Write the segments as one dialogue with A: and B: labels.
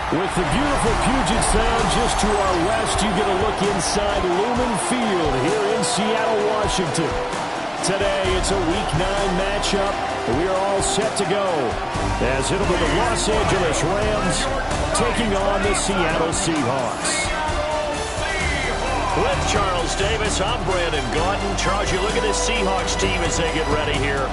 A: With the beautiful Puget Sound just to our west, you get a look inside Lumen Field here in Seattle, Washington. Today, it's a Week 9 matchup. We are all set to go as it'll be the Los Angeles Rams taking on the Seattle Seahawks.
B: With Charles Davis, I'm Brandon Gaudin. Charles, you look at this Seahawks team as they get ready here.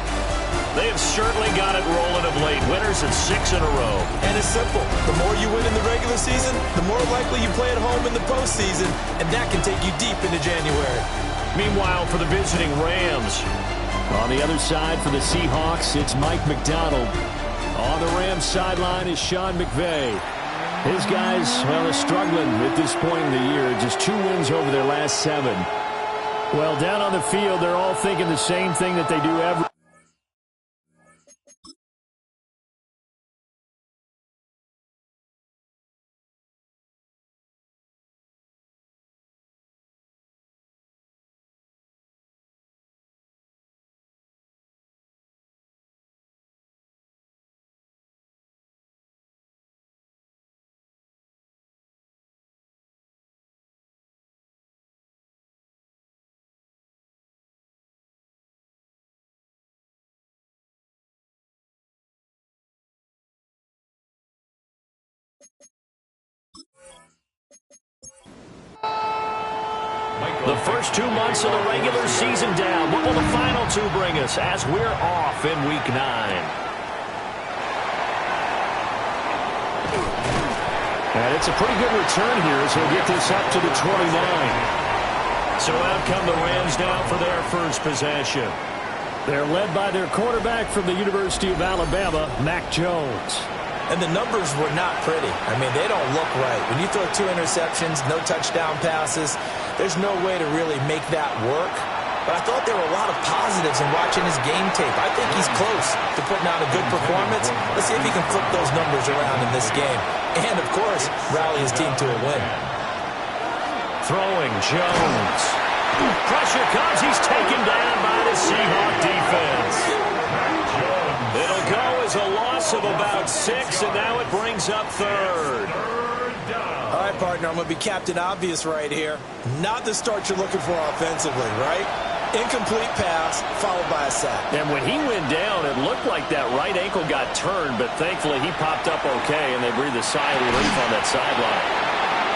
B: They have certainly got it rolling of late. Winners at 6 in a row.
C: And it's simple. The more you win in the regular season, the more likely you play at home in the postseason, and that can take you deep into January.
B: Meanwhile, for the visiting Rams.
A: On the other side for the Seahawks, it's Mike McDonald. On the Rams sideline is Sean McVay. His guys, well, are struggling at this point in the year. Just 2 wins over their last 7. Well, down on the field, they're all thinking the same thing that they do every
B: The first 2 months of the regular season down. What will the final 2 bring us as we're off in Week 9?
A: And it's a pretty good return here as he'll get this up to the 29.
B: So out come the Rams now for their first possession.
A: They're led by their quarterback from the University of Alabama, Mac Jones.
C: And the numbers were not pretty. I mean, they don't look right. When you throw 2 interceptions, no touchdown passes, there's no way to really make that work. But I thought there were a lot of positives in watching his game tape. I think he's close to putting out a good performance. Let's see if he can flip those numbers around in this game. And, of course, rally his team to a win.
B: Throwing Jones. Pressure comes. He's taken down by the Seahawk defense. It'll go as a loss of about 6, and now it brings up 3rd.
C: All right, partner, I'm going to be Captain Obvious right here. Not the start you're looking for offensively, right? Incomplete pass, followed by a sack.
B: And when he went down, it looked like that right ankle got turned, but thankfully he popped up okay, and they breathed a sigh of relief on that sideline.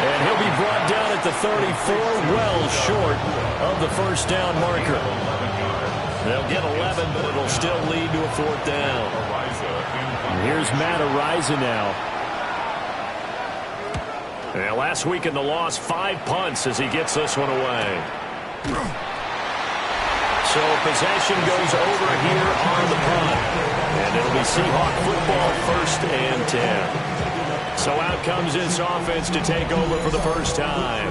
A: And he'll be brought down at the 34, well short of the first down marker.
B: They'll get 11, but it'll still lead to a 4th down.
A: And here's Matt Araiza now.
B: And last week in the loss, 5 punts as he gets this one away. So possession goes over here on the punt. And it'll be Seahawk football 1st and 10. So out comes this offense to take over for the first time.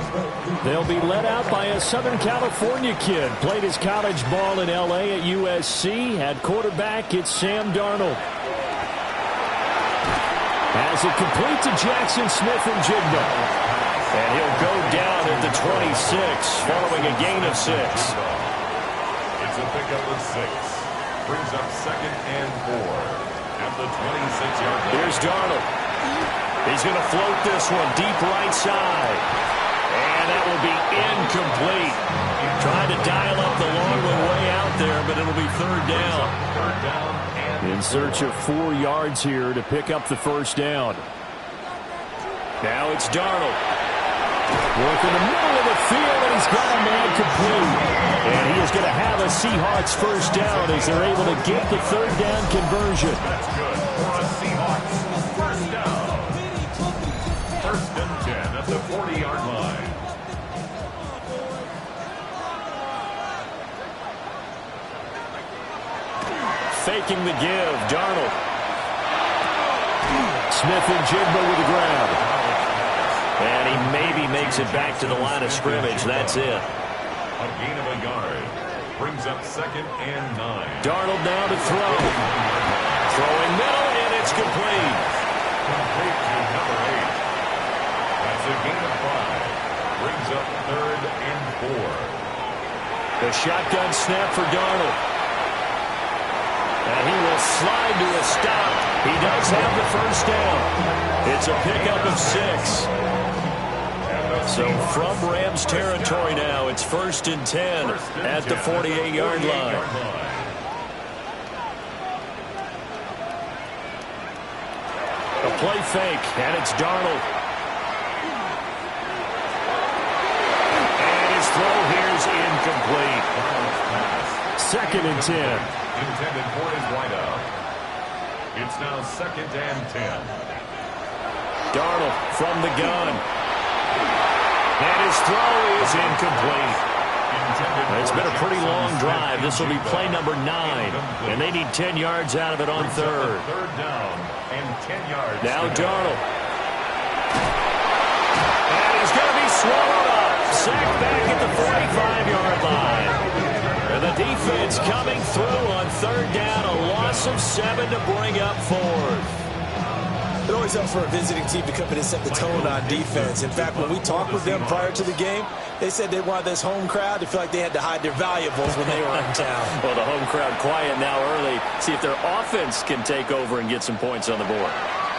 A: They'll be led out by a Southern California kid. Played his college ball in L.A. at USC. At quarterback, it's Sam Darnold. As it complete to Jackson Smith and Jigba.
B: And he'll go down at the 26 following a gain of 6.
D: It's a pickup of 6. Brings up 2nd and 4 at the 26-yard line.
B: Here's Darnold. He's going to float this one deep right side. And that will be incomplete. Trying to dial up the long one way out there, but it'll be 3rd down.
A: In search of 4 yards here to pick up the first down.
B: Now it's Darnold.
A: Work in the middle of the field, and he's got a man complete. And he is going to have a Seahawks first down as they're able to get the 3rd down conversion.
D: That's good for a Seahawks first down. 1st and 10 at the 40-yard line.
B: Faking the give, Darnold.
A: Smith and Jigba with the grab.
B: And he maybe makes it back to the line of scrimmage. That's it.
D: A gain of a yard. Brings up 2nd and 9.
B: Darnold now to throw. Throwing middle, and it's complete.
D: Complete to number 8. That's a gain of 5. Brings up 3rd and 4.
B: The shotgun snap for Darnold. And he will slide to a stop. He does have the first down. It's a pickup of 6. So from Rams territory now, it's 1st and 10 at the 48-yard line. A play fake, and it's Darnold. And his throw here is incomplete.
A: 2nd and 10.
D: Intended for his wideout. It's now 2nd and 10.
B: Darnold from the gun. And his throw is incomplete. It's been a pretty long drive. This will be play number 9. And they need 10 yards out of it on 3rd.
D: 3rd down and 10 yards.
B: Now Darnold. And he's going to be swallowed up. Sacked back at the 45-yard line. And the defense coming through on 3rd down. A loss of 7 to bring up 4th.
C: It always helps for a visiting team to come in and set the tone on defense. In fact, when we talked with them prior to the game, they said they wanted this home crowd to feel like they had to hide their valuables when they were in town.
B: Well, the home crowd quiet now early. See if their offense can take over and get some points on the board.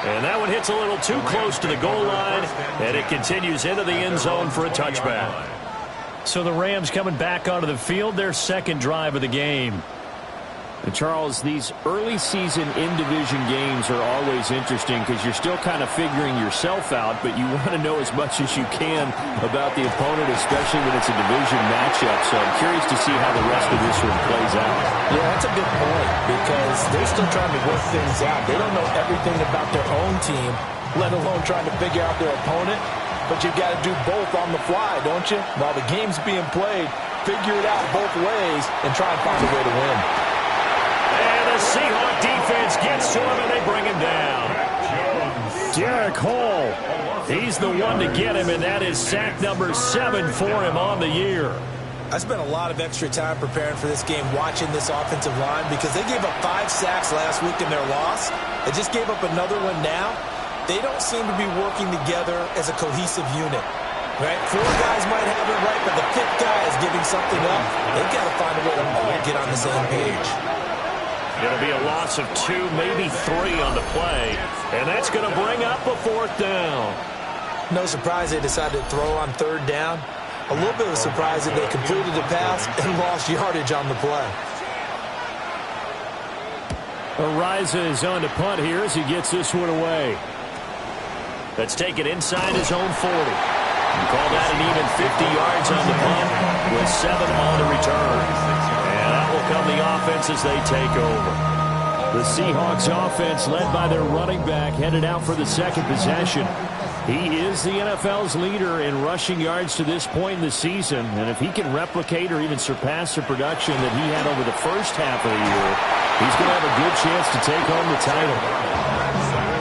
B: And that one hits a little too close to the goal line, and it continues into the end zone for a touchback. So the Rams coming back onto the field, their 2nd drive of the game.
A: And Charles, these early season in-division games are always interesting because you're still kind of figuring yourself out, but you want to know as much as you can about the opponent, especially when it's a division matchup. So I'm curious to see how the rest of this one plays out.
C: Yeah, that's a good point because they're still trying to work things out. They don't know everything about their own team, let alone trying to figure out their opponent. But you've got to do both on the fly, don't you? While the game's being played, figure it out both ways and try and find a way to win.
B: And the Seahawks defense gets to him, and they bring him down. Derek Hall, he's the one to get him, and that is sack number 7 for him on the year.
C: I spent a lot of extra time preparing for this game watching this offensive line because they gave up 5 sacks last week in their loss. They just gave up another one now. They don't seem to be working together as a cohesive unit. Right? 4 guys might have it right, but the 5th guy is giving something up. They've got to find a way to all get on the same page.
B: It'll be a loss of 2, maybe 3 on the play, and that's going to bring up a 4th down.
C: No surprise they decided to throw on 3rd down. A little bit of a surprise that they completed the pass and lost yardage on the play.
A: Ariza is on to punt here as he gets this one away.
B: Let's take it inside his own 40. And call that an even 50 yards on the punt with 7 on the return. And that will come the offense as they take over.
A: The Seahawks offense led by their running back headed out for the 2nd possession. He is the NFL's leader in rushing yards to this point in the season. And if he can replicate or even surpass the production that he had over the first half of the year, he's going to have a good chance to take home the title.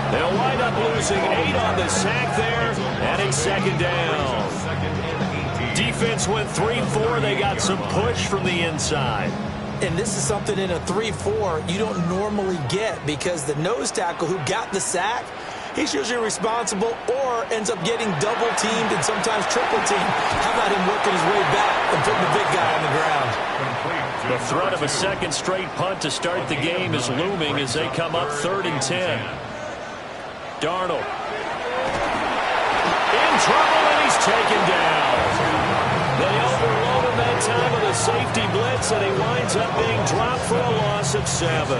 B: They'll wind up losing 8 on the sack there, and it's 2nd down. Defense went 3-4. They got some push from the inside.
C: And this is something in a 3-4 you don't normally get because the nose tackle who got the sack, he's usually responsible or ends up getting double-teamed and sometimes triple-teamed. How about him working his way back and putting the big guy on the ground?
B: The threat of a 2nd straight punt to start the game is looming as they come up 3rd and 10. Darnold in trouble, and he's taken down. They overload him that time with a safety blitz, and he winds up being dropped for a loss of 7.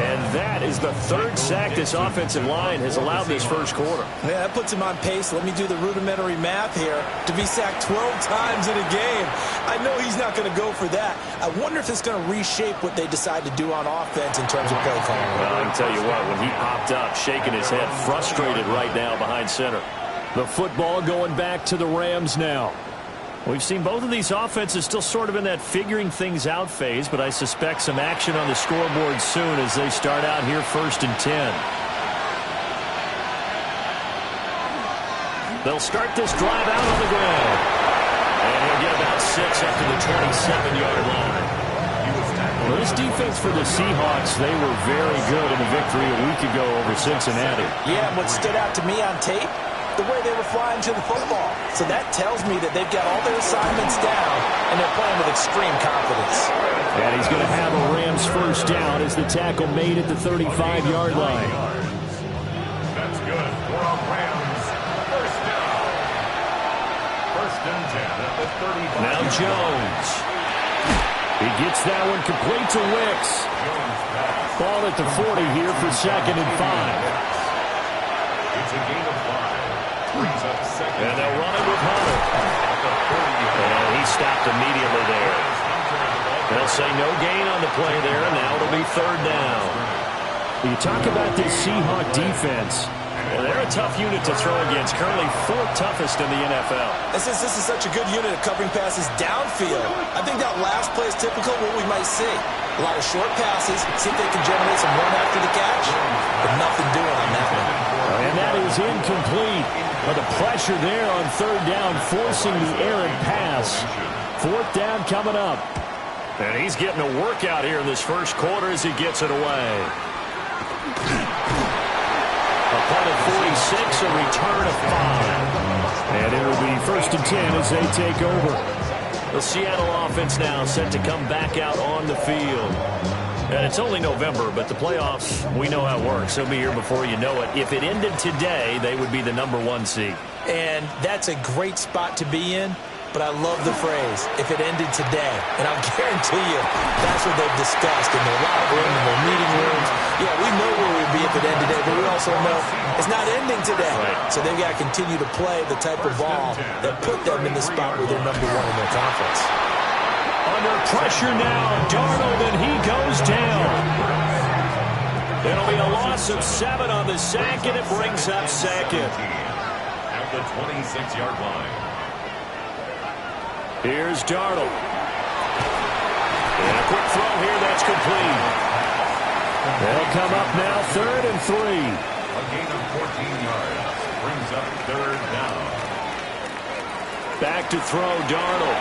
B: And that is the 3rd sack this offensive line has allowed this first quarter.
C: Yeah, that puts him on pace. Let me do the rudimentary math here. To be sacked 12 times in a game. I know he's not going to go for that. I wonder if it's going to reshape what they decide to do on offense in terms of play calling.
B: Well, I can tell you what, when he popped up, shaking his head, frustrated right now behind center.
A: The football going back to the Rams now.
B: We've seen both of these offenses still sort of in that figuring things out phase, but I suspect some action on the scoreboard soon as they start out here 1st and 10. They'll start this drive out on the ground. And he'll get about 6 up to the 27-yard line.
A: Well, this defense for the Seahawks, they were very good in the victory a week ago over Cincinnati.
C: Yeah, what stood out to me on tape, the way they were flying to the football. So that tells me that they've got all their assignments down, and they're playing with extreme confidence.
A: And he's going to have a Rams first down as the tackle made at the 35-yard line.
D: That's good for a Rams first down. First and 10 at the 35.
B: Now Jones. He gets that one complete to Wicks. Ball at the 40 here for 2nd and 5.
D: It's a gain of 5. Brings up second.
B: And they'll run it with Hunter. And he stopped immediately there. They'll say no gain on the play there, and now it'll be 3rd down.
A: You talk about this Seahawk defense.
B: Well, they're a tough unit to throw against, currently 4th toughest in the NFL.
C: This is such a good unit of covering passes downfield. I think that last play is typical of what we might see. A lot of short passes, see if they can generate some run after the catch, but nothing doing on that one.
A: And that is incomplete. But the pressure there on 3rd down, forcing the errant pass. 4th down coming up.
B: And he's getting a workout here in this first quarter as he gets it away. A punt of 46, a return of 5.
A: And it will be 1st and 10 as they take over.
B: The Seattle offense now set to come back out on the field. And it's only November, but the playoffs, we know how it works. They'll be here before you know it. If it ended today, they would be the #1 seed.
C: And that's a great spot to be in. But I love the phrase, if it ended today. And I'll guarantee you, that's what they've discussed in their locker room, in their meeting rooms. Yeah, we know where we'd be if it ended today, but we also know it's not ending today.
B: Right.
C: So they've got to continue to play the type of ball that put them in the spot where they're #1 in their conference.
A: Under pressure now, Darnold, and he goes down.
B: It'll be a loss of 7 on the sack, and it brings up 2nd.
D: At the 26-yard line.
B: Here's Darnold. And a quick throw here, that's complete.
A: They'll come up now, 3rd and 3.
D: A gain of 14 yards. Brings up 3rd down.
B: Back to throw, Darnold.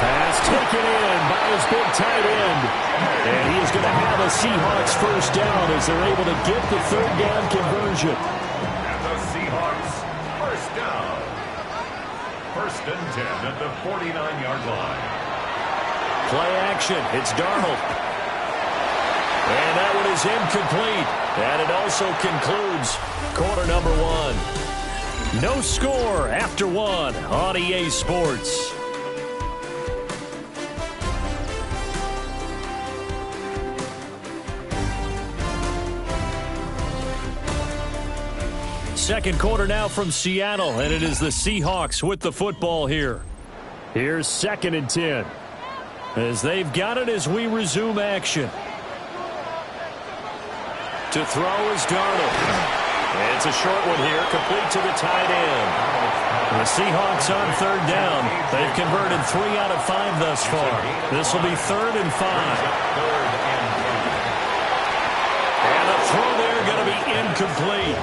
A: Pass taken in by his big tight end. And he is going to have a Seahawks first down as they're able to get the 3rd down conversion.
D: And the Seahawks first down. 1st and 10 at the 49-yard line.
B: Play action. It's Darnold. And that one is incomplete. And it also concludes quarter #1.
A: No score after 1 on EA Sports. Second quarter now from Seattle, and it is the Seahawks with the football here. Here's 2nd and 10. As they've got it as we resume action.
B: To throw is Darnold. And it's a short one here, complete to the tight end.
A: The Seahawks on 3rd down. They've converted 3 out of 5 thus far. This will be 3rd and 5.
B: And a throw there going to be incomplete.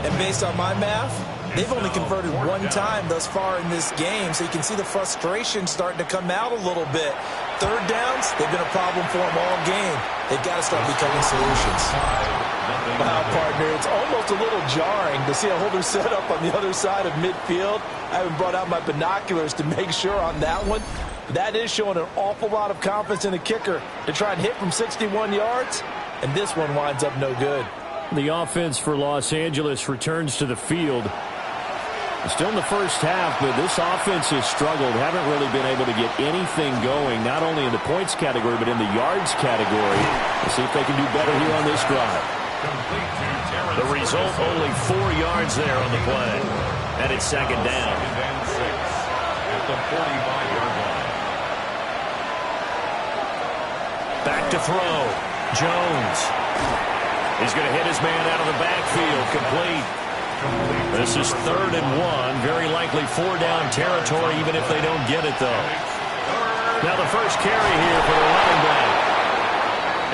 C: And based on my math, they've only converted 1 time thus far in this game, so you can see the frustration starting to come out a little bit. 3rd downs, they've been a problem for them all game. They've got to start becoming solutions. Wow, partner, it's almost a little jarring to see a holder set up on the other side of midfield. I haven't brought out my binoculars to make sure on that one. That is showing an awful lot of confidence in a kicker to try and hit from 61 yards, and this one winds up no good.
A: The offense for Los Angeles returns to the field. Still in the first half, but this offense has struggled. Haven't really been able to get anything going, not only in the points category, but in the yards category. We'll see if they can do better here on this drive.
B: The result, only 4 yards there on the play. And it's 2nd down.
D: At the 45-yard line.
B: Back to throw. Jones. He's going to hit his man out of the backfield. Complete. This is 3rd and 1. Very likely 4-down territory, even if they don't get it, though. Now the first carry here for the running back.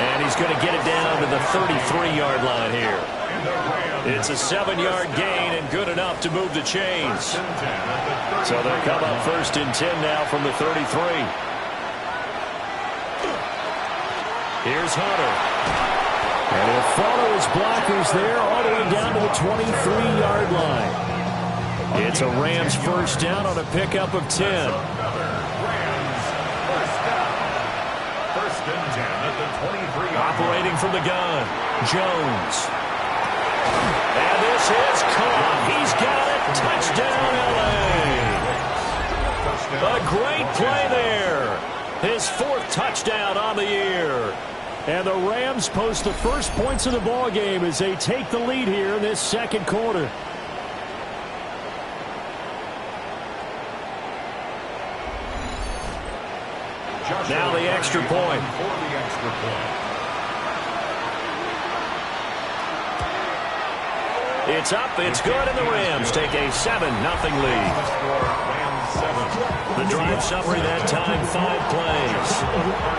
B: And he's going to get it down to the 33-yard line here. It's a 7-yard gain and good enough to move the chains. So they'll come up 1st and 10 now from the 33. Here's Hunter.
A: And he'll follow his blockers there all the way down to the 23-yard line. It's a Rams first down on a pickup of 10.
D: First and 10 at the 23.
B: Operating from the gun, Jones. And this is caught. He's got it. Touchdown, L.A. A great play there. His 4th touchdown on the year.
A: And the Rams post the first points of the ball game as they take the lead here in this second quarter.
B: Now the extra point. It's up, it's good, and the Rams take a 7-0 lead. The drive summary that time, 5 plays.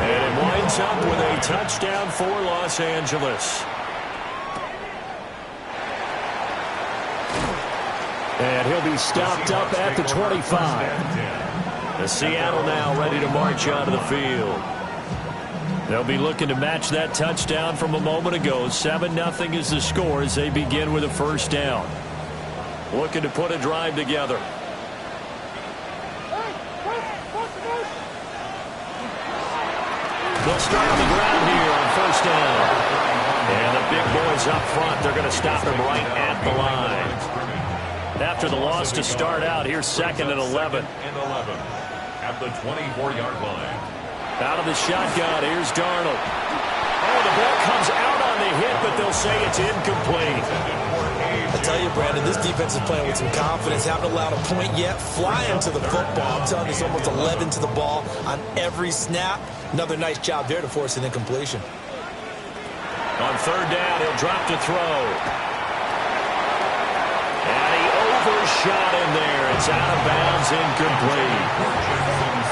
B: And it winds up with a touchdown for Los Angeles.
A: And he'll be stopped up at the 25.
B: The Seattle now ready to march onto the field. They'll be looking to match that touchdown from a moment ago. 7-0 is the score as they begin with a first down. Looking to put a drive together. They'll start on the ground here on first down. And the big boys up front, they're going to stop him right at the line. After the loss to start out, here's 2nd and 11.
D: At the 24-yard line.
B: Out of the shotgun, here's Darnold. Oh, the ball comes out on the hit, but they'll say it's incomplete.
C: I tell you, Brandon, this defense is playing with some confidence. Haven't allowed a point yet. Flying to the football. I'm telling you, it's almost 11 to the ball on every snap. Another nice job there to force an incompletion.
B: On third down, he'll drop to throw. And he overshot in there. It's out of bounds, incomplete.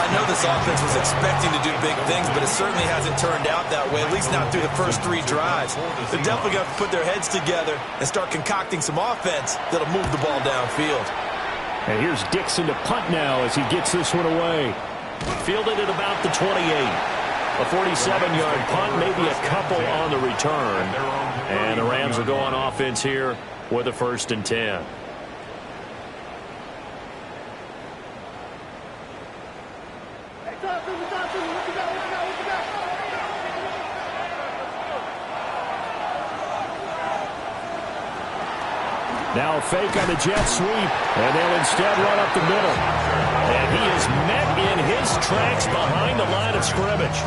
C: I know this offense was expecting to do big things, but it certainly hasn't turned out that way, at least not through the first 3 drives. They're definitely going to put their heads together and start concocting some offense that'll move the ball downfield.
A: And here's Dixon to punt now as he gets this one away.
B: Fielded at about the 28. A 47-yard punt, maybe a couple on the return. And the Rams will go on offense here with a 1st and 10.
A: Now a fake on the jet sweep, and they'll instead run up the middle.
B: And he is met in his tracks behind the line of scrimmage.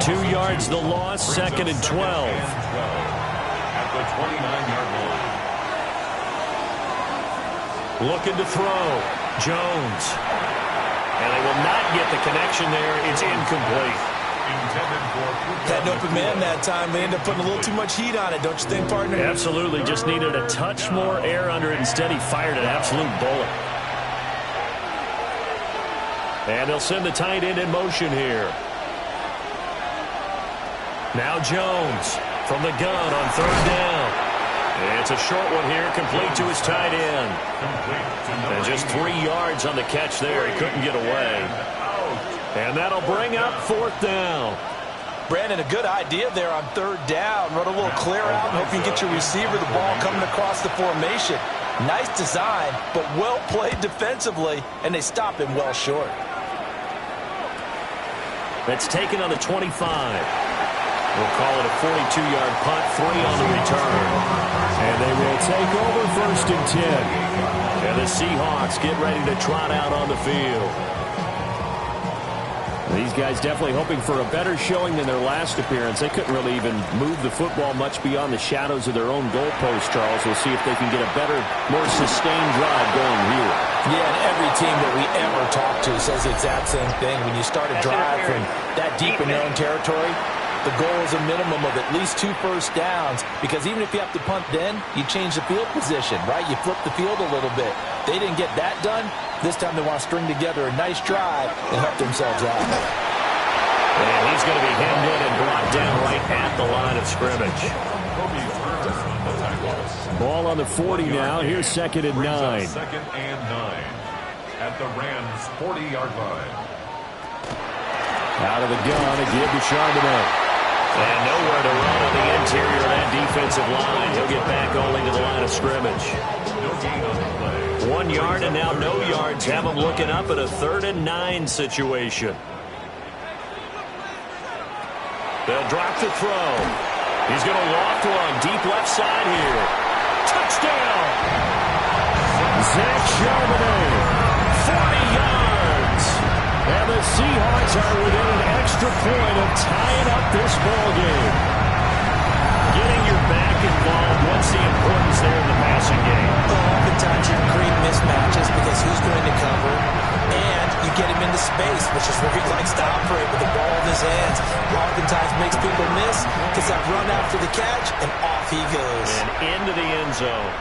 B: 2 yards the loss, 2nd and 12.
D: At the 29-yard line.
B: Looking to throw. Jones. And they will not get the connection there. It's incomplete.
C: Had an open man that time. They ended up putting a little too much heat on it, don't you think, partner?
B: Absolutely. Just needed a touch more air under it. Instead, he fired an absolute bullet. And they'll send the tight end in motion here. Now Jones from the gun on third down. It's a short one here, complete to his tight end. And just 3 yards on the catch there. He couldn't get away. And that'll bring up 4th down.
C: Brandon, a good idea there on third down. Run a little clear out and hope you can get your receiver the ball coming across the formation. Nice design, but well played defensively, and they stop him well short.
B: That's taken on the 25. We'll call it a 42-yard punt, 3 on the return.
A: And they will take over 1st and 10.
B: And the Seahawks get ready to trot out on the field.
A: These guys definitely hoping for a better showing than their last appearance. They couldn't really even move the football much beyond the shadows of their own goalpost, Charles. We'll see if they can get a better, more sustained drive going here.
C: Yeah, and every team that we ever talk to says the exact same thing. When you start a drive from that deep in their own territory, the goal is a minimum of at least 2 first downs, because even if you have to punt then, you change the field position, right? You flip the field a little bit. They didn't get that done. This time they want to string together a nice drive and help themselves out.
B: And he's going to be hemmed in and brought down right at the line of scrimmage.
A: Ball on the 40 now. Here's 2nd and 9.
D: 2nd and 9 at the Rams' 40-yard line.
A: Out of the gun again to Charbonnet.
B: And nowhere to run on the interior of that defensive line. He'll get back only to the line of scrimmage. 1 yard and now no yards. Have him looking up at a 3rd and 9 situation. They'll drop the throw. He's going to loft one deep left side here. Touchdown! Zach Charbonnet, 40 yards. And the Seahawks are within an extra point of tying up this ball game. Getting your back involved, what's the importance there in the passing game?
C: Well, oftentimes you create mismatches because who's going to cover, and you get him into space, which is where he likes to operate with the ball in his hands. Oftentimes makes people miss, gets that run after the catch, and off he goes.
B: And into the end zone.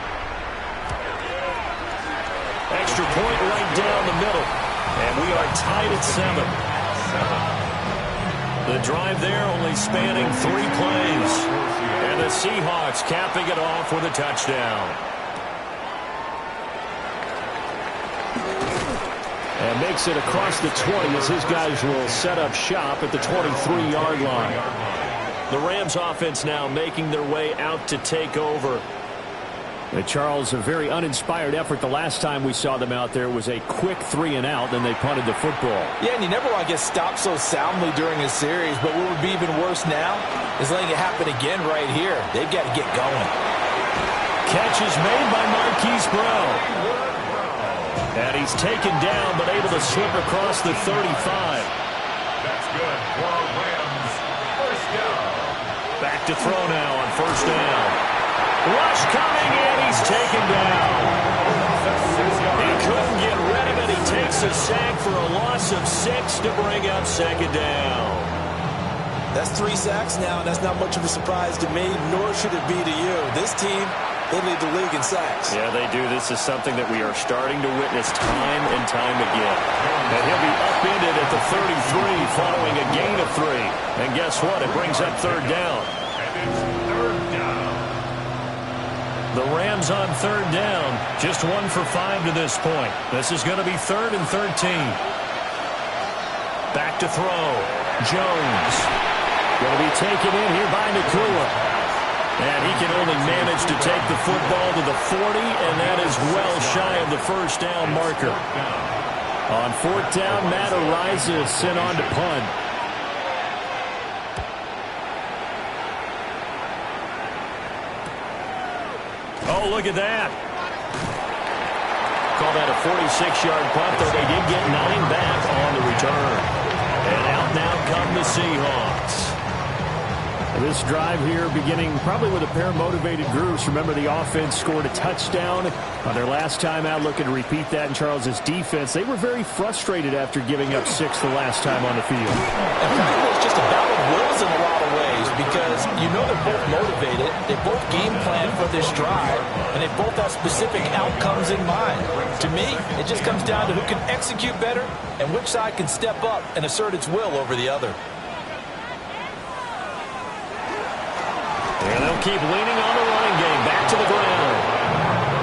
B: Extra point right down the middle. And we are tied at 7. The drive there only spanning 3 plays. And the Seahawks capping it off with a touchdown.
A: And makes it across the 20 as his guys will set up shop at the 23-yard line.
B: The Rams offense now making their way out to take over.
A: Charles, a very uninspired effort. The last time we saw them out there was a quick 3-and-out, then they punted the football.
C: Yeah, and you never want to get stopped so soundly during a series, but what would be even worse now is letting it happen again right here. They've got to get going.
B: Catch is made by Marquise Brown. And he's taken down, but able to slip across the 35.
D: That's good for Rams. First down.
B: Back to throw now on first down. Rush coming in. He's taken down. He couldn't get rid of it. He takes a sack for a loss of 6 to bring up second down.
C: That's 3 sacks now, and that's not much of a surprise to me, nor should it be to you. This team, they lead the league in sacks.
B: Yeah, they do. This is something that we are starting to witness time and time again. And he'll be upended at the 33 following a gain of 3. And guess what? It brings up third down.
D: And it's third down.
B: The Rams on third down. Just 1 for 5 to this point. This is going to be 3rd and 13. Back to throw. Jones.
A: Going to be taken in here by Nakua.
B: And he can only manage to take the football to the 40, and that is well shy of the first down marker.
A: On 4th down, Matt Ariza is sent on to punt.
B: Oh, look at that. Call that a 46-yard punt, though they did get 9 back on the return. And out now come the Seahawks.
A: This drive here beginning probably with a pair of motivated groups. Remember, the offense scored a touchdown on their last time out. Looking to repeat that in Charles's defense. They were very frustrated after giving up 6 the last time on the field.
C: And probably it's just a battle of wills in a lot of ways because you know they're both motivated. They both game plan for this drive, and they both have specific outcomes in mind. To me, it just comes down to who can execute better and which side can step up and assert its will over the other.
B: And they'll keep leaning on the running game. Back to the ground.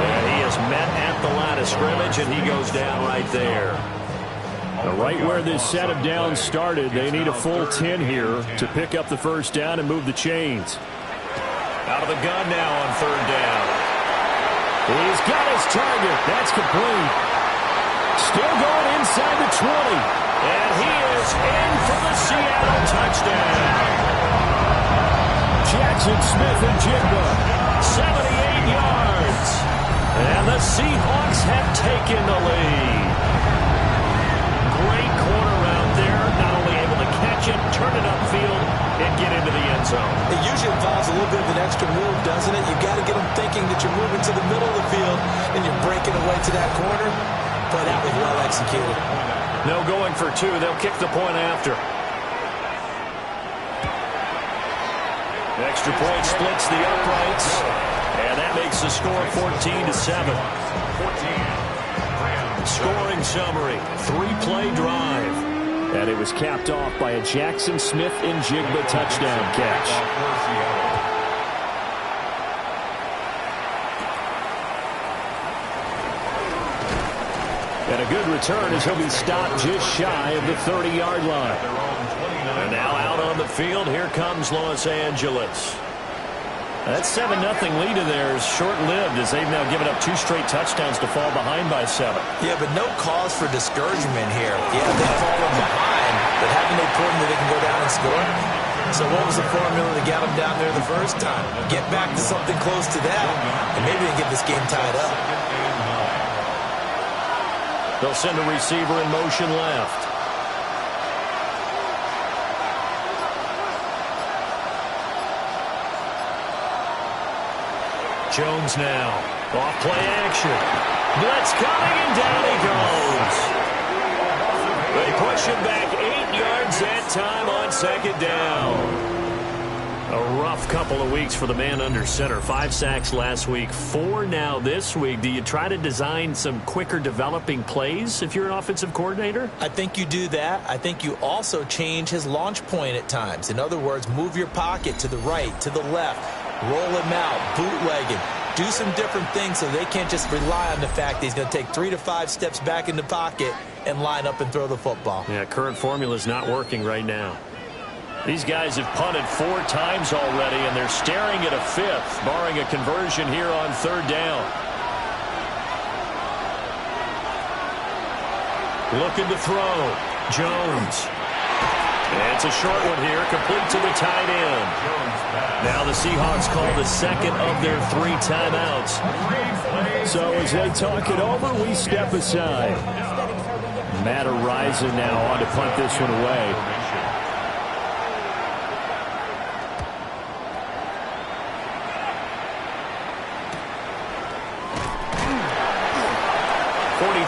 B: And he is met at the line of scrimmage, and he goes down right there.
A: Right where this set of downs started, they need a full 10 here to pick up the first down and move the chains.
B: Out of the gun now on third down.
A: He's got his target. That's complete. Still going inside the 20.
B: And he is in for the Seattle touchdown.
A: Jackson Smith-Njigba,
B: 78 yards. And the Seahawks have taken the lead. Great corner out there. Not only able to catch it, turn it upfield, and get into the end zone.
C: It usually involves a little bit of an extra move, doesn't it? You've got to get them thinking that you're moving to the middle of the field and you're breaking away to that corner. But that was well executed.
B: No going for 2. They'll kick the point after. Extra point splits the uprights, and that makes the score 14-7. Scoring summary, 3-play drive.
A: And it was capped off by a Jackson Smith-Njigba touchdown catch. And a good return as he'll be stopped just shy of the 30-yard line.
B: And now out on the field, here comes Los Angeles. That 7-0 lead of theirs short-lived as they've now given up 2 straight touchdowns to fall behind by 7.
C: Yeah, but no cause for discouragement here. Yeah, they've fallen behind, but haven't they proven that they can go down and score? So what was the formula that got them down there the first time? Get back to something close to that, and maybe they get this game tied up.
B: They'll send a receiver in motion left. Jones now. Off play action. Blitz coming, and down he goes. They push him back 8 yards that time on second down. A rough couple of weeks for the man under center. 5 sacks last week, 4 now this week. Do you try to design some quicker developing plays if you're an offensive coordinator?
C: I think you do that. I think you also change his launch point at times. In other words, move your pocket to the right, to the left, roll him out, bootleg him. Do some different things so they can't just rely on the fact that he's going to take 3 to 5 steps back in the pocket and line up and throw the football.
B: Yeah, current formula is not working right now. These guys have punted 4 times already, and they're staring at a 5th, barring a conversion here on 3rd down. Looking to throw. Jones. And it's a short one here, complete to the tight end. Now the Seahawks call the second of their 3 timeouts.
A: So as they talk it over, we step aside. Matt Ariza now on to punt this one away.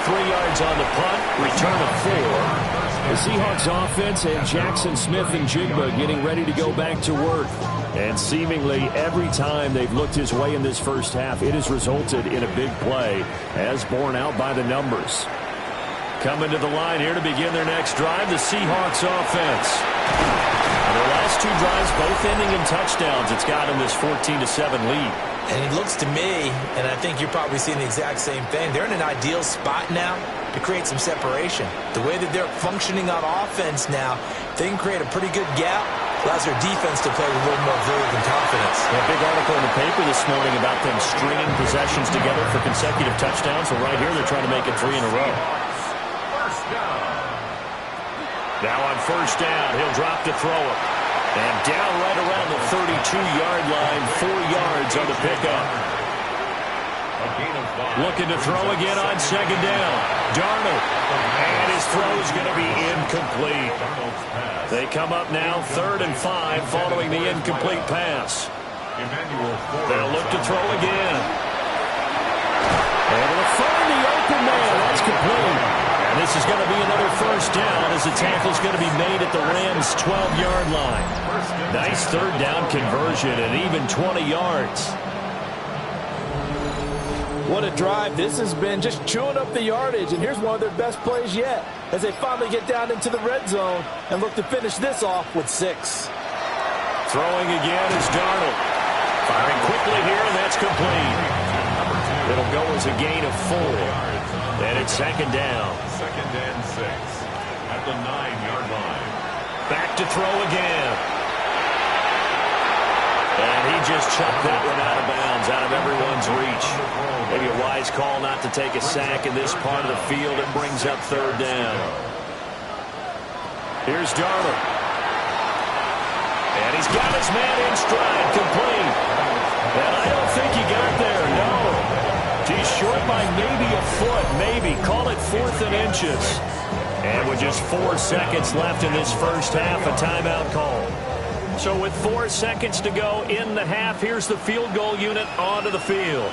B: Yards on the punt, return of 4.
A: The Seahawks offense and Jackson Smith and Jigba getting ready to go back to work. And seemingly every time they've looked his way in this first half, it has resulted in a big play, as borne out by the numbers.
B: Coming to the line here to begin their next drive, the Seahawks offense. Their last 2 drives both ending in touchdowns. It's got them this 14-7 lead.
C: And it looks to me, and I think you're probably seeing the exact same thing, they're in an ideal spot now to create some separation. The way that they're functioning on offense now, they can create a pretty good gap, allows their defense to play with a little more verve and confidence.
B: A big article in the paper this morning about them stringing possessions together for consecutive touchdowns. So right here, they're trying to make it 3 in a row. Now on 1st down, he'll drop to throw it. And down right around the 32-yard line, 4 yards on the pickup. Looking to throw again on 2nd down. Darnold. And his throw is going to be incomplete. They come up now 3rd and 5 following the incomplete pass. They'll look to throw again. Able to find the open man. That's complete. And this is going to be another 1st down as the tackle's going to be made at the Rams' 12-yard line. Nice 3rd down conversion and even 20 yards.
E: What a drive. This has been just chewing up the yardage, and here's one of their best plays yet as they finally get down into the red zone and look to finish this off with 6.
B: Throwing again is Darnold. Firing quickly here, and that's complete. It'll go as a gain of 4. And it's 2nd down.
D: 2nd and 6 at the 9-yard line.
B: Back to throw again. And he just chucked that one out of bounds, out of everyone's reach. Maybe a wise call not to take a sack in this part of the field. It brings up 3rd down. Here's Darnold. And he's got his man in stride, complete. And I don't think he got there, no. He's short by maybe a foot, maybe. Call it 4th and inches. And with just 4 seconds left in this first half, a timeout call. So with 4 seconds to go in the half, here's the field goal unit onto the field.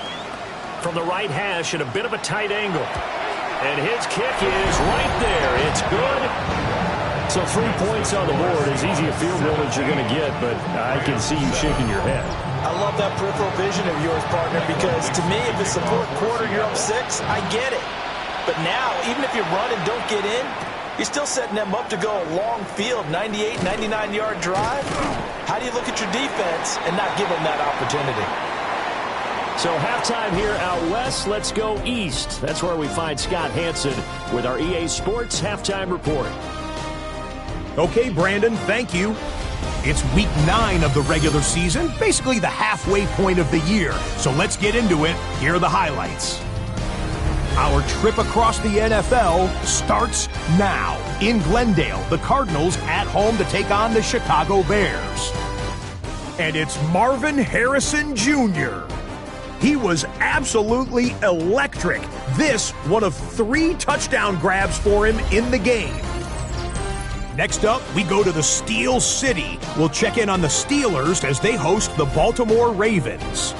B: From the right hash at a bit of a tight angle. And his kick is right there. It's good. So 3 points on the board, as easy a field goal as you're going to get, but I can see you shaking your head.
C: I love that peripheral vision of yours, partner, because to me, if it's the 4th quarter, you're up 6, I get it. But now, even if you run and don't get in, you're still setting them up to go a long field, 98, 99-yard drive. How do you look at your defense and not give them that opportunity?
A: So halftime here out west, let's go east. That's where we find Scott Hansen with our EA Sports Halftime Report.
F: Okay, Brandon, thank you. It's week 9 of the regular season, basically the halfway point of the year. So let's get into it. Here are the highlights. Our trip across the NFL starts now. In Glendale, the Cardinals at home to take on the Chicago Bears. And it's Marvin Harrison Jr. He was absolutely electric. This one of 3 touchdown grabs for him in the game. Next up, we go to the Steel City. We'll check in on the Steelers as they host the Baltimore Ravens.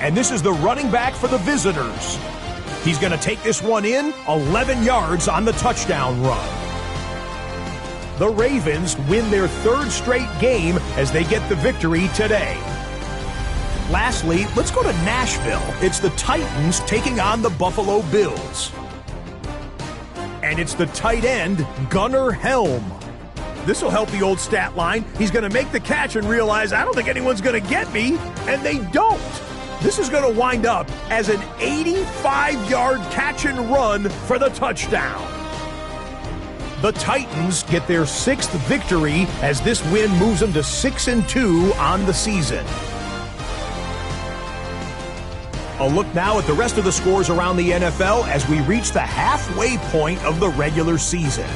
F: And this is the running back for the visitors. He's going to take this one in, 11 yards on the touchdown run. The Ravens win their 3rd straight game as they get the victory today. Lastly, let's go to Nashville. It's the Titans taking on the Buffalo Bills. And it's the tight end, Gunnar Helm. This will help the old stat line. He's going to make the catch and realize, I don't think anyone's going to get me, and they don't. This is going to wind up as an 85-yard catch and run for the touchdown. The Titans get their 6th victory as this win moves them to 6-2 on the season. A look now at the rest of the scores around the NFL as we reach the halfway point of the regular season.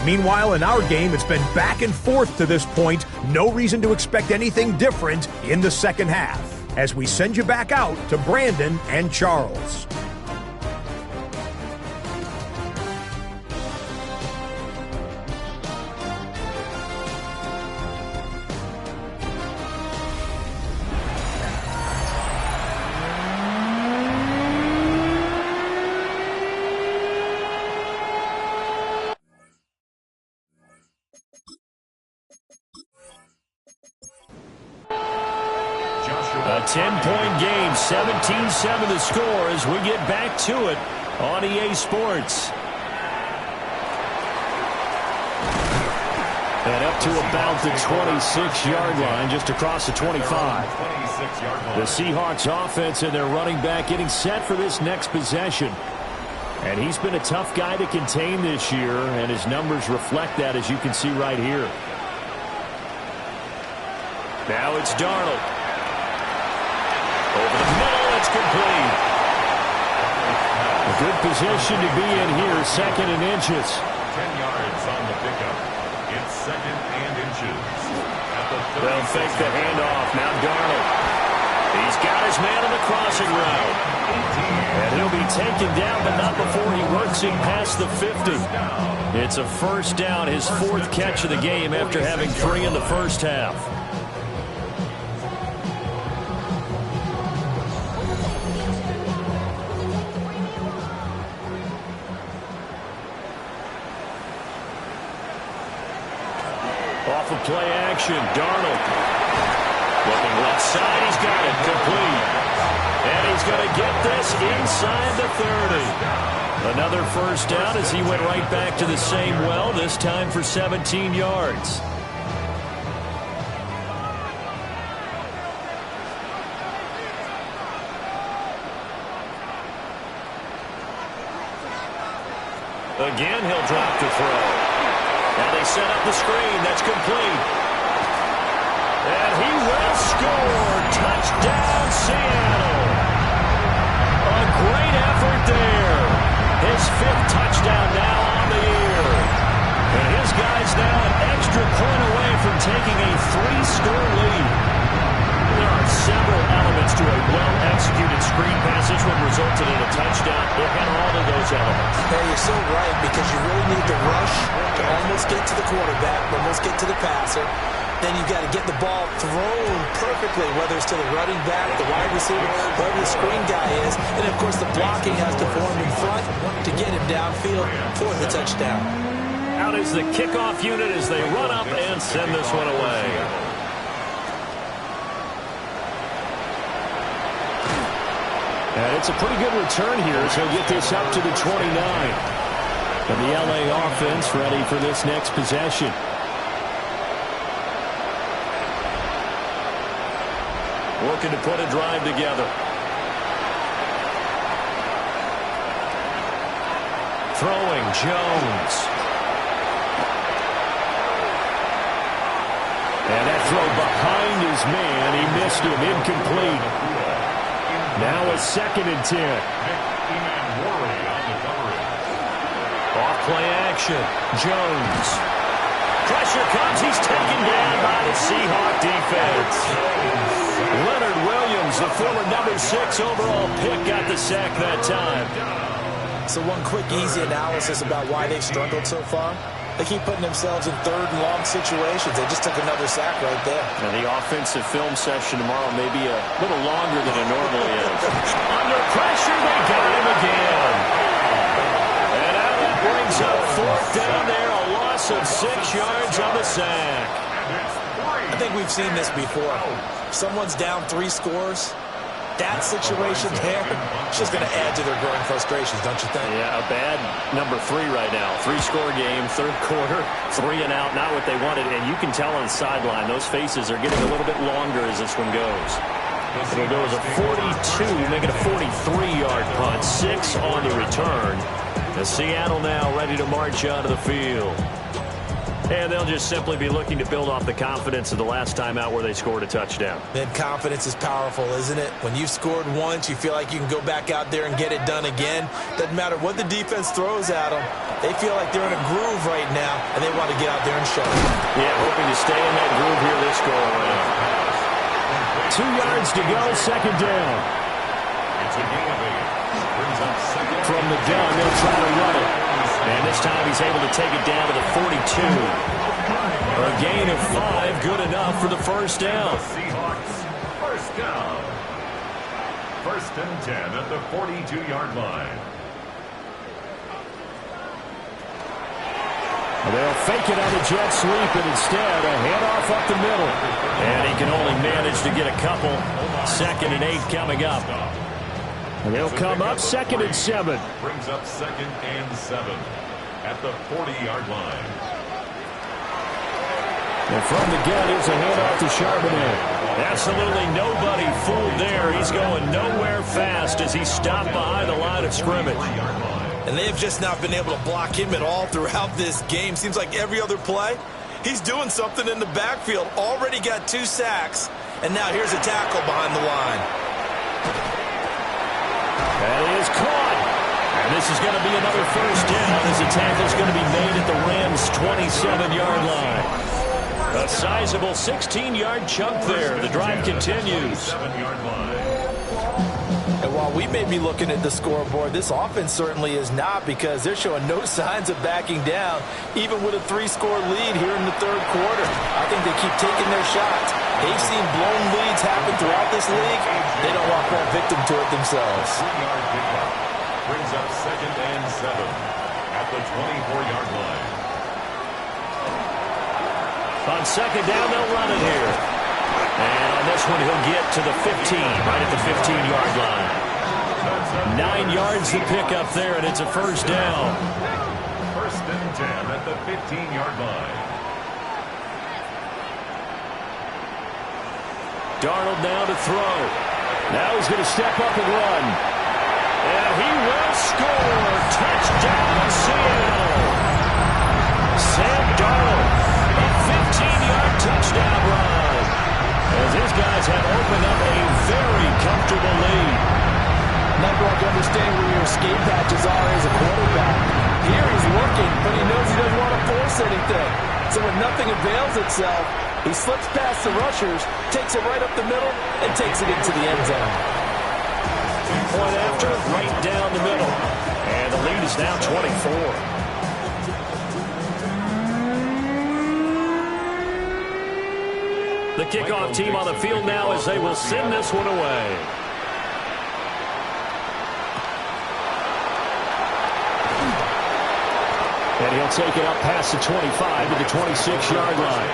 F: Meanwhile, in our game, it's been back and forth to this point. No reason to expect anything different in the second half, as we send you back out to Brandon and Charles.
B: A 10-point game, 17-7 the score as we get back to it on EA Sports. And up to about the 26-yard line, just across the 25. The Seahawks offense and their running back getting set for this next possession. And he's been a tough guy to contain this year, and his numbers reflect that, as you can see right here. Now it's Darnold. Over the middle, it's complete. A good position to be in here, 2nd and inches.
D: 10 yards on the pickup. It's 2nd and inches.
B: They'll fake the handoff. Now Darnold. He's got his man on the crossing route. And he'll be taken down, but not before he works it past the 50. It's a first down, his 4th catch of the game after having 3 in the first half. Off of play action, Darnold. Looking left side, he's got it, complete. And he's going to get this inside the 30. Another first down as he went right back to the same well, this time for 17 yards. Again, he'll drop the throw. Now they set up the screen. That's complete. And he will score. Touchdown, Seattle. A great effort there. His 5th touchdown now on the year. And his guy's now an extra point away from taking a 3-score lead. There are several elements to a well-executed screen pass. This one resulted in a touchdown. It had all of those elements.
C: Hey, you're so right, because you really need the rush to almost get to the quarterback, almost get to the passer. Then you've got to get the ball thrown perfectly, whether it's to the running back, the wide receiver, whoever the screen guy is. And, of course, the blocking has to form in front to get him downfield for the touchdown.
B: Out is the kickoff unit as they run up and send this one away. And it's a pretty good return here as he'll get this up to the 29. And the LA offense ready for this next possession. Looking to put a drive together. Throwing, Jones. And that throw behind his man. He missed him, incomplete.
A: Now a 2nd and 10.
B: Off play action. Jones. Pressure comes. He's taken down by the Seahawks defense. Leonard Williams, the former number 6 overall pick, got the sack that time.
C: So one quick, easy analysis about why they've struggled so far. They keep putting themselves in 3rd and long situations. They just took another sack right there.
B: Now the offensive film session tomorrow may be a little longer than it normally is. Under pressure, they got him again. And now that brings up 4th down there, a loss of 6 yards on the sack.
C: I think we've seen this before. Someone's down 3 scores. That situation there is just going to add to their growing frustrations, don't you think?
B: Yeah, a bad number 3 right now. 3-score game, 3rd quarter, 3 and out, not what they wanted. And you can tell on the sideline, those faces are getting a little bit longer as this one goes. It'll go as a 42, make it a 43-yard punt, 6 on the return. And Seattle now ready to march out of the field. And they'll just simply be looking to build off the confidence of the last time out where they scored a touchdown.
C: Then confidence is powerful, isn't it? When you've scored once, you feel like you can go back out there and get it done again. Doesn't matter what the defense throws at them. They feel like they're in a groove right now, and they want to get out there and show it.
B: Yeah, hoping to stay in that groove here this go around.
A: 2 yards to go, 2nd down.
D: It's a gain of 8. Brings up 2nd.
A: From the gun, they'll try to run it.
B: And this time he's able to take it down to the 42. A gain of 5, good enough for the 1st down.
D: Seahawks, 1st down. 1st and 10 at the 42-yard line.
A: They'll fake it on the jet sweep, and instead a handoff up the middle.
B: And he can only manage to get a couple. 2nd and 8 coming up.
A: And they'll come up 2nd and 7.
D: Brings up 2nd and 7 at the 40-yard line.
A: And from the gun, here's a handoff to Charbonnet.
B: Absolutely nobody fooled there. He's going nowhere fast as he stopped behind the line of scrimmage.
C: And they've just not been able to block him at all throughout this game. Seems like every other play, he's doing something in the backfield. Already got 2 sacks, and now here's a tackle behind the line.
B: That is caught. And this is going to be another 1st down as the tackle is going to be made at the Rams' 27-yard line. A sizable 16-yard chunk there. The drive continues.
D: 7-yard line.
E: And while we may be looking at the scoreboard, this offense certainly is not, because they're showing no signs of backing down, even with a 3-score lead here in the 3rd quarter. I think they keep taking their shots. They've seen blown leads happen throughout this league. They don't want to fall victim to it themselves.
D: 3-yard pickup. Brings up 2nd and 7 at the 24-yard line.
B: On 2nd down, they'll run it here. And on this one, he'll get to the 15, right at the 15-yard line. 9 yards to pick up there, and it's a 1st down.
D: 1st and 10 at the 15-yard line.
B: Darnold now to throw. Now he's going to step up and run. And he will score. Touchdown, Seattle. Sam Darnold, a 15-yard touchdown run. As these guys have opened up a very comfortable lead.
E: Never like to understand where your escape patches are as a quarterback. Here he's looking, but he knows he doesn't want to force anything. So when nothing avails itself, he slips past the rushers, takes it right up the middle, and takes it into the end zone.
B: Point after, right down the middle. And the lead is now 24. The kickoff team on the field now as they will send this one away.
A: And he'll take it up past the 25 to the 26-yard line.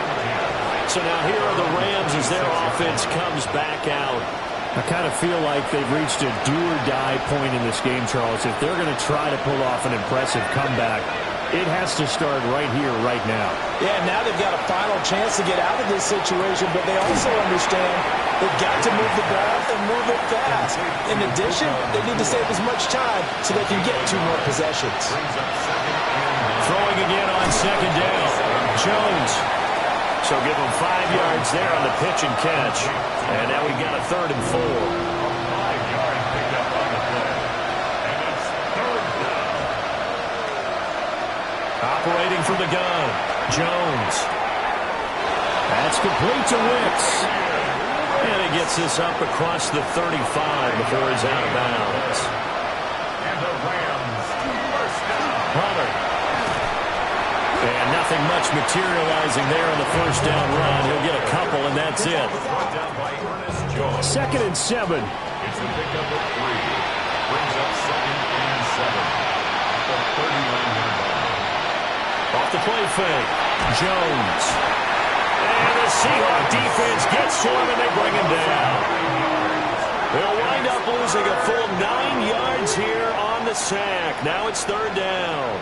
B: So now here are the Rams as their offense comes back out.
A: I kind of feel like they've reached a do-or-die point in this game, Charles. If they're going to try to pull off an impressive comeback, it has to start right here, right now.
E: Yeah, now they've got a final chance to get out of this situation, but they also understand they've got to move the ball and move it fast. In addition, they need to save as much time so they can get 2 more possessions.
B: Throwing again on 2nd down. Jones. So give them 5 yards there on the pitch and catch. And now we've got a 3rd and 4. Operating from the gun, Jones.
A: That's complete to Wicks.
B: And he gets this up across the 35 before he's out of bounds.
D: And the Rams first down.
B: Hunter. And nothing much materializing there on the first down run. He'll get a couple, and that's it.
D: Brought down by Ernest Jones.
A: 2nd and 7.
D: It's a pickup of 3. Brings up 2nd and 7. At the 39-yard line.
B: Off the play fake. Jones. And the Seahawks defense gets to him, and they bring him down. They'll wind up losing a full 9 yards here on the sack. Now it's 3rd down.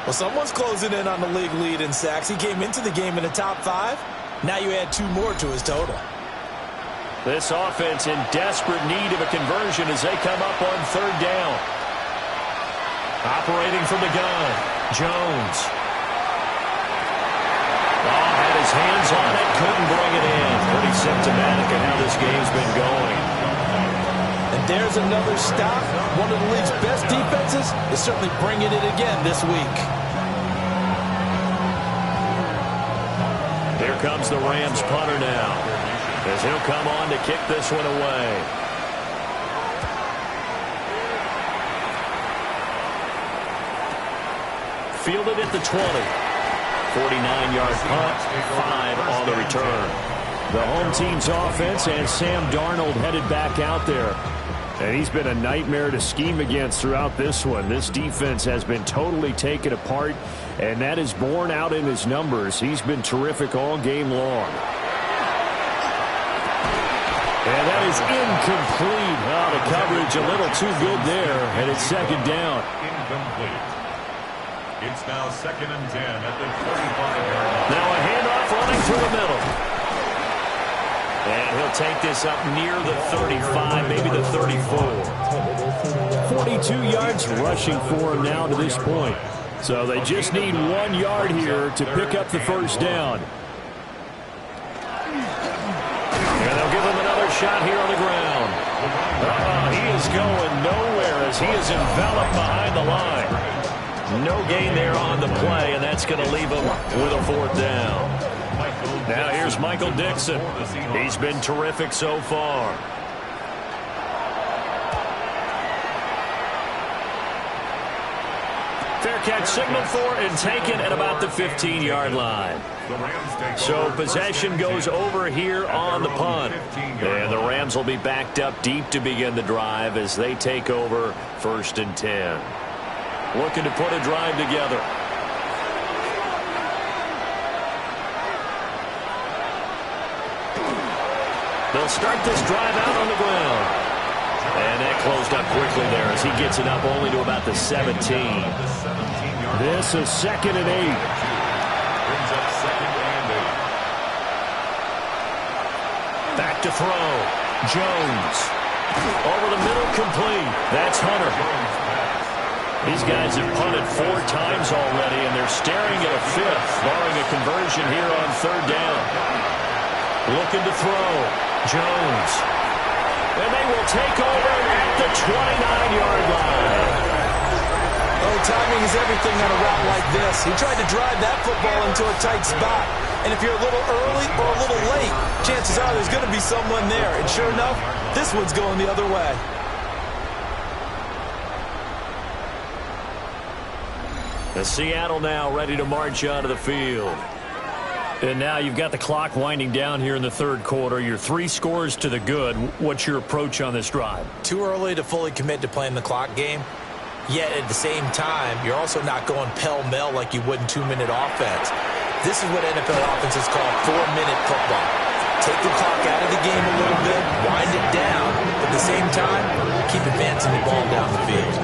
E: Well, someone's closing in on the league lead in sacks. He came into the game in the top 5. Now you add 2 more to his total.
B: This offense in desperate need of a conversion as they come up on 3rd down. Operating from the gun, Jones. Had his hands on it, couldn't bring it in. Pretty symptomatic of how this game's been going.
E: And there's another stop. One of the league's best defenses is certainly bringing it again this week.
B: Here comes the Rams punter now, as he'll come on to kick this one away. Fielded at the 20. 49-yard punt, 5 on the return.
A: The home team's offense and Sam Darnold headed back out there. And he's been a nightmare to scheme against throughout this one. This defense has been totally taken apart, and that is borne out in his numbers. He's been terrific all game long. And that is incomplete. Oh, the coverage a little too good there, and it's 2nd down.
D: Incomplete. It's now 2nd and 10 at the 45-yard line.
B: Now a handoff running through the middle. And he'll take this up near the 35, maybe the 34.
A: 42 yards rushing for him now to this point. So they just need 1 yard here to pick up the first down.
B: And they'll give him another shot here on the ground. He is going nowhere as he is enveloped behind the line. No gain there on the play, and that's going to leave him with a 4th down. Now here's Michael Dixon. He's been terrific so far. Fair catch signaled for and taken at about the 15-yard line. So possession goes over here on the punt. And the Rams will be backed up deep to begin the drive as they take over 1st and 10. Looking to put a drive together. They'll start this drive out on the ground. And that closed up quickly there as he gets it up only to about the 17.
A: This is 2nd and 8.
D: Brings up 2nd and 8.
B: Back to throw. Jones. Over the middle, complete. That's Hunter. These guys have punted 4 times already, and they're staring at a 5th, barring a conversion here on 3rd down. Looking to throw. Jones. And they will take over at the 29-yard line.
E: Oh, timing is everything on a route like this. He tried to drive that football into a tight spot. And if you're a little early or a little late, chances are there's going to be someone there. And sure enough, this one's going the other way.
B: The Seattle now ready to march out of the field.
A: And now you've got the clock winding down here in the 3rd quarter. You're 3 scores to the good. What's your approach on this drive?
E: Too early to fully commit to playing the clock game. Yet at the same time, you're also not going pell-mell like you would in 2-minute offense. This is what NFL offenses call 4-minute football. Take the clock out of the game a little bit, wind it down, but at the same time, keep advancing the ball down the field.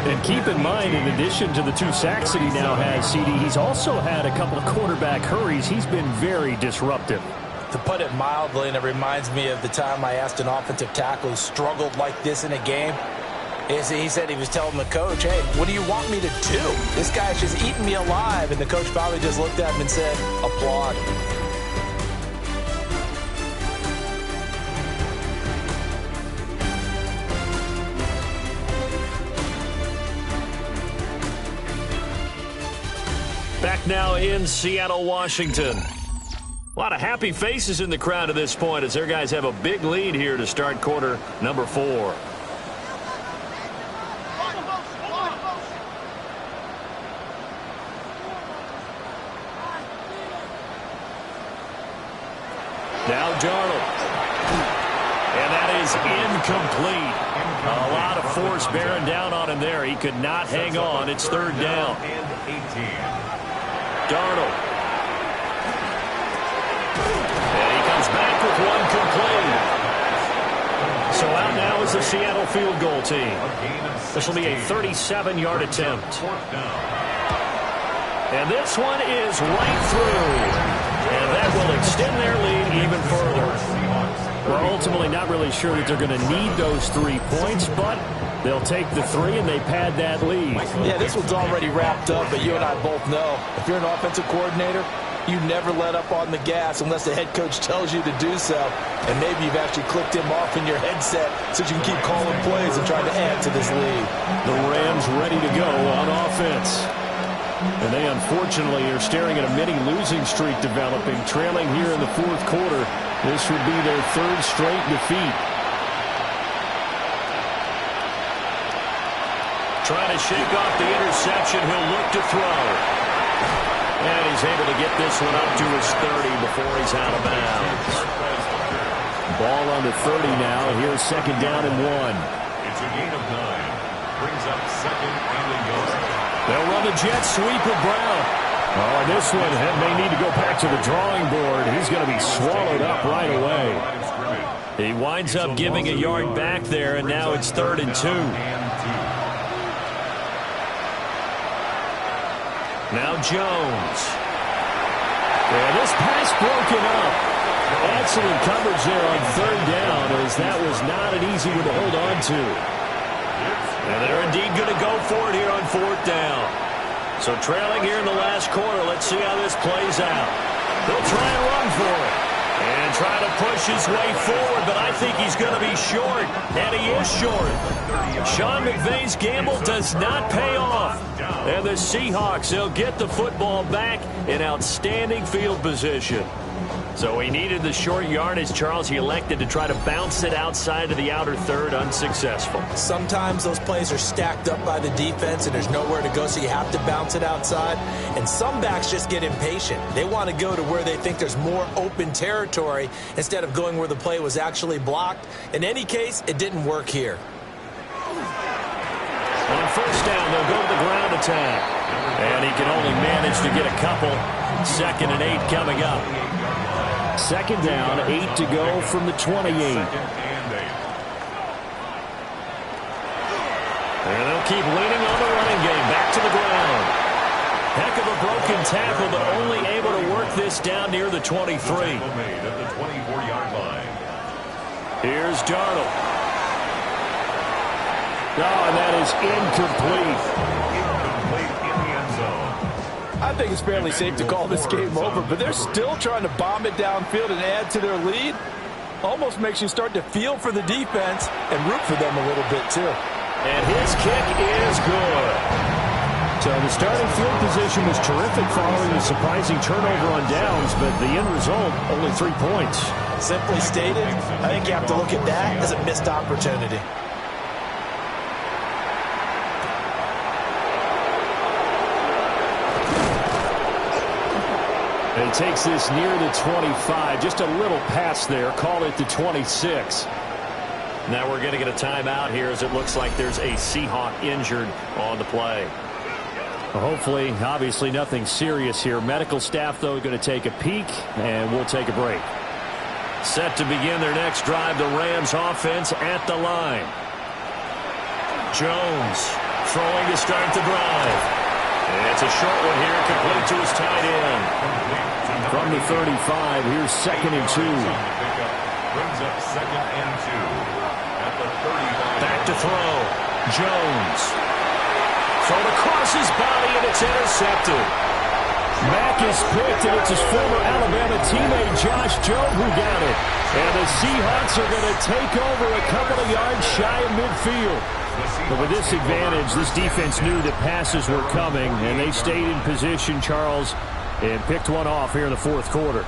A: And keep in mind, in addition to the 2 sacks that he now has, CD, he's also had a couple of quarterback hurries. He's been very disruptive.
E: To put it mildly, and it reminds me of the time I asked an offensive tackle who struggled like this in a game. He said he was telling the coach, hey, what do you want me to do? This guy's just eating me alive. And the coach probably just looked at him and said, applaud.
B: Back now in Seattle, Washington. A lot of happy faces in the crowd at this point as their guys have a big lead here to start quarter number 4. Now Darnold. And that is incomplete. A lot of force bearing down on him there. He could not hang on. It's third down. Darnold. And he comes back with one complete. So out now is the Seattle field goal team. This will be a 37-yard attempt. And this one is right through. And that will extend their lead even further. We're ultimately not really sure that they're going to need those 3 points, but they'll take the 3 and they pad that lead.
E: Yeah, this one's already wrapped up, but you and I both know if you're an offensive coordinator, you never let up on the gas unless the head coach tells you to do so. And maybe you've actually clicked him off in your headset so you can keep calling plays and trying to add to this lead.
B: The Rams ready to go on offense. And they unfortunately are staring at a mini losing streak developing, trailing here in the fourth quarter. This would be their 3rd straight defeat. Trying to shake off the interception. He'll look to throw. And he's able to get this one up to his 30 before he's out of bounds. Ball on the 30 now. Here's second down and 1.
D: It's a gain of 9. Brings up second and a yard.
B: They'll run the jet sweep with Brown. Oh, and this one may need to go back to the drawing board. He's going to be swallowed up right away. He winds up giving a yard back there, and now it's 3rd and 2. Now Jones. And this pass broken up. Excellent coverage there on 3rd down, as that was not an easy one to hold on to. And they're indeed going to go for it here on 4th down. So trailing here in the last quarter, let's see how this plays out. They'll try and run for it. And try to push his way forward, but I think he's going to be short. And he is short. Sean McVay's gamble does not pay off. And the Seahawks, they'll get the football back in outstanding field position. So he needed the short yardage, Charles. He elected to try to bounce it outside of the outer third, unsuccessful.
C: Sometimes those plays are stacked up by the defense and there's nowhere to go, so you have to bounce it outside. And some backs just get impatient. They want to go to where they think there's more open territory instead of going where the play was actually blocked. In any case, it didn't work here.
B: On 1st down, they'll go to the ground attack. And he can only manage to get a couple. 2nd and 8 coming up. 2nd down, 8 to go from the 28. And they'll keep leaning on the running game. Back to the ground. Heck of a broken tackle, but only able to work this down near the 23. Here's Darnold. Oh, and that is incomplete.
E: I think it's fairly safe to call this game over, but they're still trying to bomb it downfield and add to their lead. Almost makes you start to feel for the defense and root for them a little bit, too.
B: And his kick is good. So the starting field position was terrific following the surprising turnover on downs, but the end result, only 3 points.
C: Simply stated, I think you have to look at that as a missed opportunity.
B: And he takes this near the 25, just a little past there, call it the 26. Now we're going to get a timeout here as it looks like there's a Seahawk injured on the play. Well, hopefully, obviously nothing serious here. Medical staff, though, going to take a peek, and we'll take a break. Set to begin their next drive, the Rams offense at the line. Jones throwing to start the drive. And it's a short one here, complete to his tight end. From the 35, here's 2nd and 2.
D: Brings up 2nd and 2 at the 35.
B: Back to throw. Jones. Thrown across his body, and it's intercepted.
A: Mack is picked, and it's his former Alabama teammate Josh Jobe who got it. And the Seahawks are going to take over a couple of yards shy of midfield. But with this advantage, this defense knew that passes were coming, and they stayed in position, Charles, and picked one off here in the fourth quarter.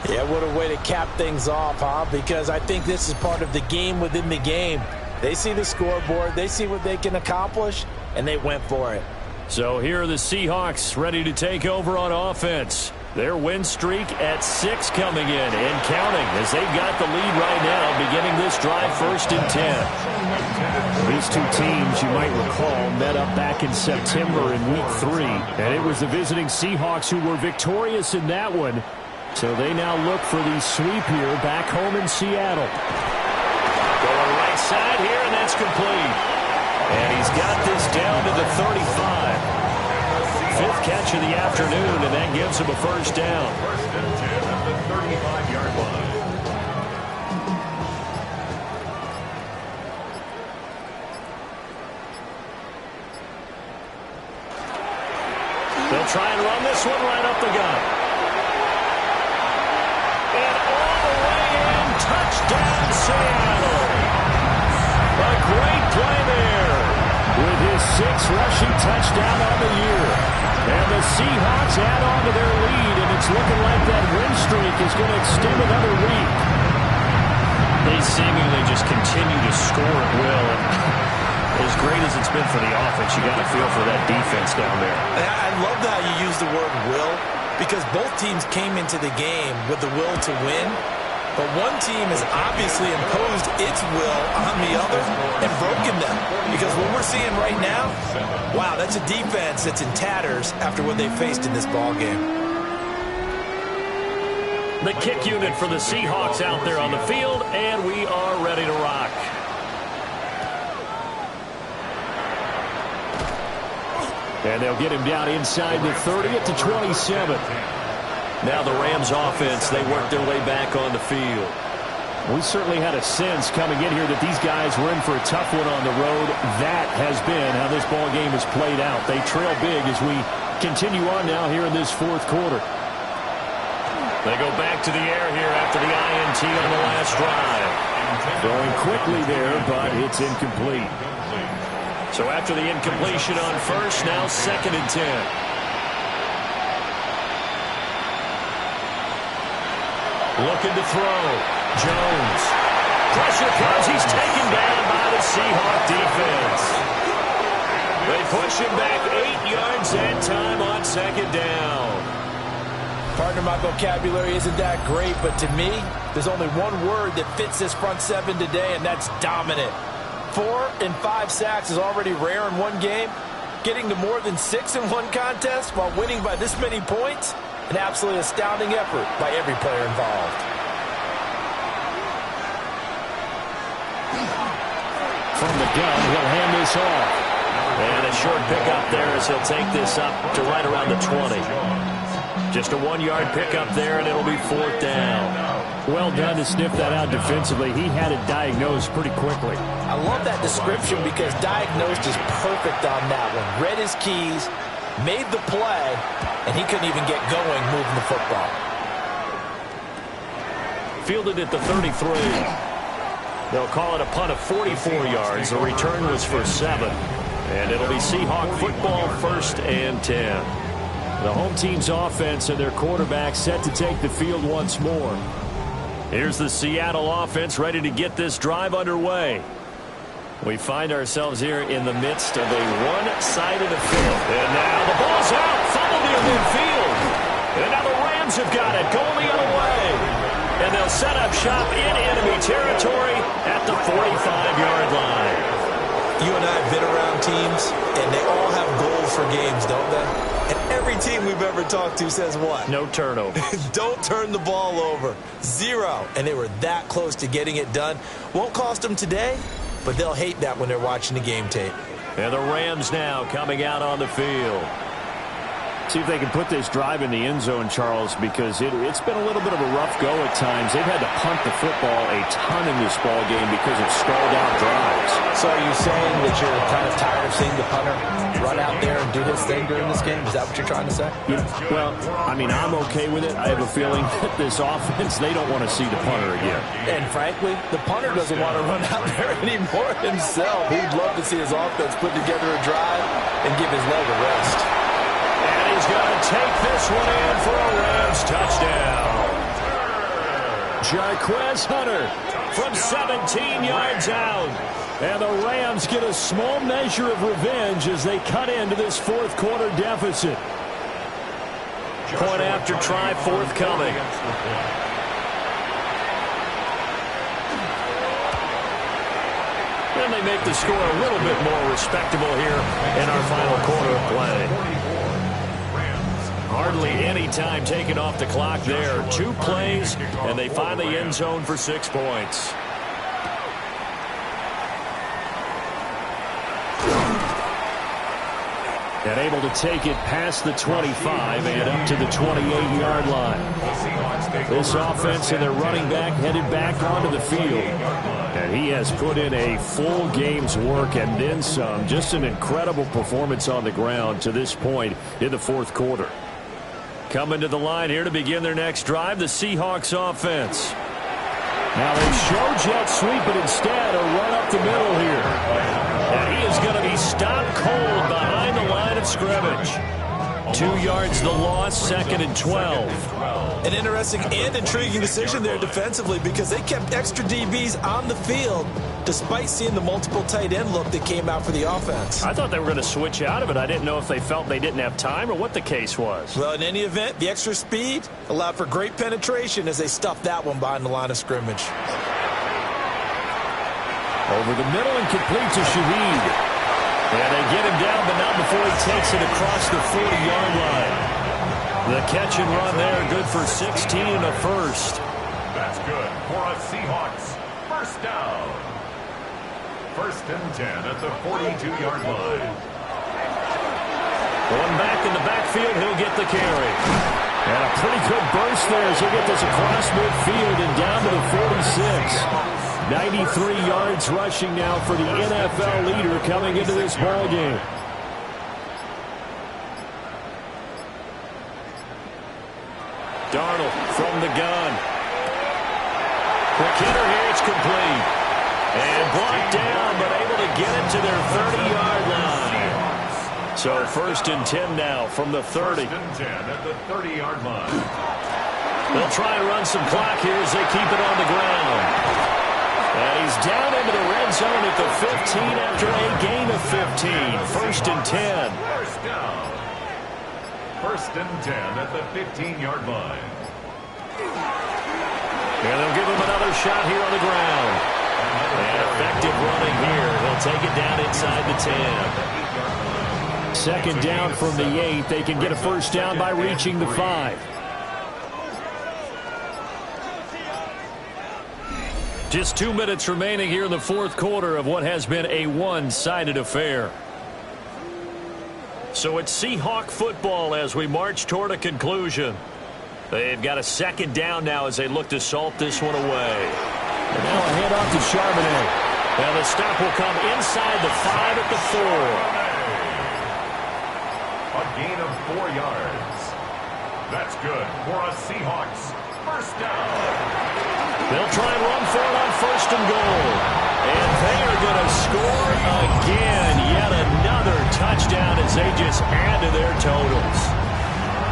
E: Yeah, what a way to cap things off, huh? Because I think this is part of the game within the game. They see the scoreboard, they see what they can accomplish, and they went for it.
B: So here are the Seahawks ready to take over on offense. Their win streak at 6 coming in and counting as they've got the lead right now, beginning this drive 1st and 10.
A: These two teams, you might recall, met up back in September in week 3. And it was the visiting Seahawks who were victorious in that one. So they now look for the sweep here back home in Seattle.
B: Going right side here, and that's complete. And he's got this down to the 35. 5th catch of the afternoon, and that gives him a first down.
D: 1st and 10 at the 35-yard line.
B: They'll try and run this one right up the gut. And all the way in, touchdown Seattle. A great play there.
A: With his 6th rushing touchdown on the year. And the Seahawks add on to their lead, and it's looking like that win streak is going to extend another week.
B: They seemingly just continue to score at will. And as great as it's been for the offense, you got to feel for that defense down there.
E: I love how you use the word will, because both teams came into the game with the will to win. But one team has obviously imposed its will on the other and broken them. Because what we're seeing right now, wow, that's a defense that's in tatters after what they faced in this ballgame.
B: The kick unit for the Seahawks out there on the field, and we are ready to rock.
A: And they'll get him down inside the 30 at the 27.
B: Now the Rams offense, they work their way back on the field.
A: We certainly had a sense coming in here that these guys were in for a tough one on the road. That has been how this ball game has played out. They trail big as we continue on now here in this fourth quarter.
B: They go back to the air here after the INT on the last drive.
A: Going quickly there, but it's incomplete.
B: So after the incompletion on first, now 2nd and 10. Looking to throw. Jones. Pressure comes. He's taken down by the Seahawk defense. They push him back 8 yards that time on 2nd down.
E: Partner, my vocabulary isn't that great, but to me, there's only one word that fits this front 7 today, and that's dominant. 4 and 5 sacks is already rare in one game. Getting to more than 6 in one contest while winning by this many points? An absolutely astounding effort by every player involved.
A: From the gun, he'll hand this off.
B: And a short pickup there as he'll take this up to right around the 20. Just a 1-yard pickup there, and it'll be 4th down.
A: Well done to sniff that out defensively. He had it diagnosed pretty quickly.
E: I love that description because diagnosed is perfect on that one. Read his keys, made the play, and he couldn't even get going moving the football.
B: Fielded at the 33. They'll call it a punt of 44 yards. The return was for 7. And it'll be Seahawk football 1st and 10.
A: The home team's offense and their quarterback set to take the field once more.
B: Here's the Seattle offense ready to get this drive underway. We find ourselves here in the midst of a one-sided affair. And now the ball's out. Fumbled near midfield. And now the Rams have got it. Going the other way. And they'll set up shop in enemy territory at the 45-yard line.
E: You and I have been around teams, and they all have goals for games, don't they? And every team we've ever talked to says what?
B: No turnover.
E: Don't turn the ball over. 0. And they were that close to getting it done. Won't cost them today, but they'll hate that when they're watching the game tape.
B: And the Rams now coming out on the field.
A: See if they can put this drive in the end zone, Charles, because it's been a little bit of a rough go at times. They've had to punt the football a ton in this ball game because of stalled out drives.
E: So are you saying that you're kind of tired of seeing the punter run out there and do his thing during this game? Is that what you're trying to say?
A: Yeah, well, I mean, I'm okay with it. I have a feeling that this offense, they don't want to see the punter again.
E: And frankly, the punter doesn't want to run out there anymore himself. He'd love to see his offense put together a drive and give his leg a rest.
B: And he's going to take this one in for a Rams touchdown.
A: Jarquez Hunter from 17 yards out. And the Rams get a small measure of revenge as they cut into this fourth quarter deficit.
B: Point after try forthcoming. And they make the score a little bit more respectable here in our final quarter of play. Hardly any time taken off the clock there. 2 plays, and they find the end zone for 6 points.
A: And able to take it past the 25 and up to the 28-yard line. This offense and their running back headed back onto the field. And he has put in a full game's work and then some. Just an incredible performance on the ground to this point in the fourth quarter.
B: Coming to the line here to begin their next drive, the Seahawks offense.
A: Now they show jet sweep, but instead a run up the middle here.
B: And he is going to be stopped cold behind the line of scrimmage. 2 yards the loss, 2nd and 12.
E: An interesting and intriguing decision there defensively because they kept extra DBs on the field despite seeing the multiple tight end look that came out for the offense.
B: I thought they were going to switch out of it. I didn't know if they felt they didn't have time or what the case was.
E: Well, in any event, the extra speed allowed for great penetration as they stuffed that one behind the line of scrimmage.
A: Over the middle and complete to Shaheed.
B: And they get him down, but not before he takes it across the 40-yard line. The catch and run there, good for 16 and a first.
D: That's good for a Seahawks first down. 1st and 10 at the 42-yard line.
B: Going back in the backfield, he'll get the carry.
A: And a pretty good burst there as he'll get this across midfield and down to the 46. 93 yards rushing now for the NFL leader coming into this ball game.
B: Darnold from the gun. Quick hitter here, it's complete. And blocked down, but able to get it to their 30-yard line. So 1st and 10 now from the 30.
D: 1st and 10 at the 30-yard line.
B: They'll try and run some clock here as they keep it on the ground. And he's down into the red zone at the 15 after a gain of 15. 1st and 10.
D: First down. 1st and 10 at the 15-yard line.
B: And they'll give him another shot here on the ground. And effective running here. He'll take it down inside the 10.
A: 2nd down from the 8. They can get a first down by reaching the 5.
B: Just 2 minutes remaining here in the fourth quarter of what has been a one-sided affair. So it's Seahawk football as we march toward a conclusion. They've got a 2nd down now as they look to salt this one away.
A: And now a handoff to Charbonnet.
B: And the stop will come inside the 5 at the 4.
D: A gain of 4 yards. That's good for a Seahawks first down.
B: They'll try and run for it on 1st and goal. And they are going to score again. Yet another touchdown as they just add to their totals.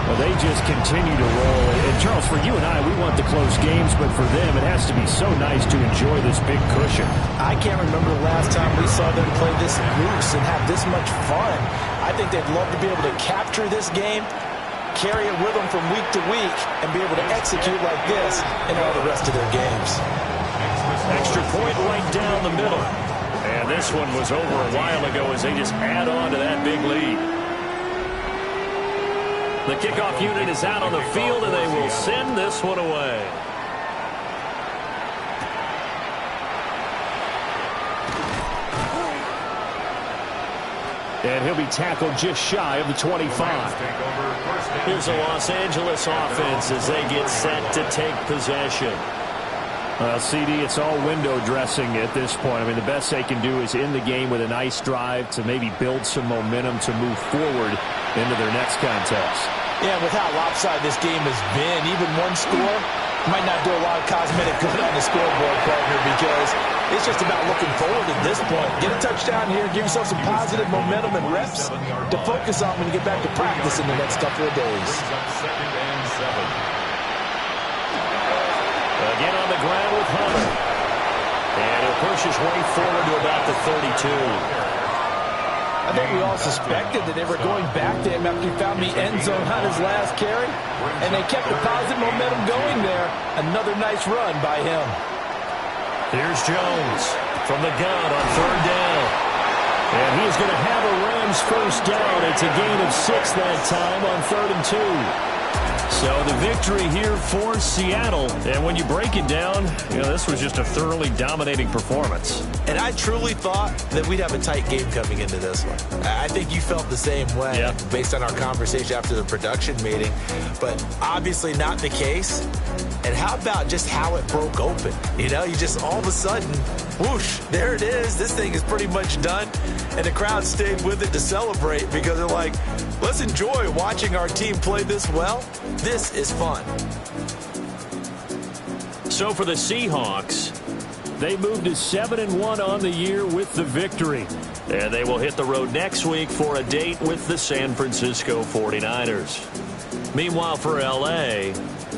A: Well, they just continue to roll. And, Charles, for you and I, we want the close games, but for them, it has to be so nice to enjoy this big cushion.
E: I can't remember the last time we saw them play this loose and have this much fun. I think they'd love to be able to capture this game, carry it with them from week to week, and be able to execute like this in all the rest of their games.
B: Extra point right down the middle. And this one was over a while ago as they just add on to that big lead. The kickoff unit is out on the field, and they will send this one away.
A: And he'll be tackled just shy of the 25.
D: Take over
B: Here's the Los Angeles offense as they get set to take possession.
A: CD, it's all window dressing at this point. I mean, the best they can do is end the game with a nice drive to maybe build some momentum to move forward into their next contest.
E: Yeah, with how lopsided this game has been, even one score might not do a lot of cosmetic good on the scoreboard, partner, because it's just about looking forward at this point. Get a touchdown here, give yourself some positive momentum and reps to focus on when you get back to practice in the next couple of days.
B: Again on the ground with Hunter. And he'll push his way forward to about the 32.
E: I think we all suspected that they were going back to him after he found the end zone on his last carry. And they kept the positive momentum going there. Another nice run by him.
B: Here's Jones from the gun on third down.
A: And he's going to have a Rams first down. It's a gain of 6 that time on 3rd and 2.
B: So the victory here for Seattle. And when you break it down, this was just a thoroughly dominating performance.
C: And I truly thought that we'd have a tight game coming into this one. I think you felt the same way based on our conversation after the production meeting. But obviously not the case. And how about just how it broke open? You just all of a sudden, whoosh, there it is. This thing is pretty much done. And the crowd stayed with it to celebrate because they're like, let's enjoy watching our team play this well. This is fun.
B: So for the Seahawks,
A: they moved to 7-1 on the year with the victory.
B: And they will hit the road next week for a date with the San Francisco 49ers. Meanwhile, for L.A.,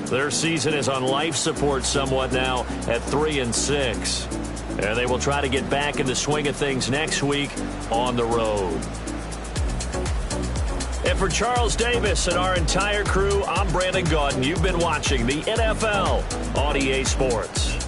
B: their season is on life support somewhat now at 3-6. And they will try to get back in the swing of things next week on the road. And for Charles Davis and our entire crew, I'm Brandon Gaudin. You've been watching the NFL on EA Sports.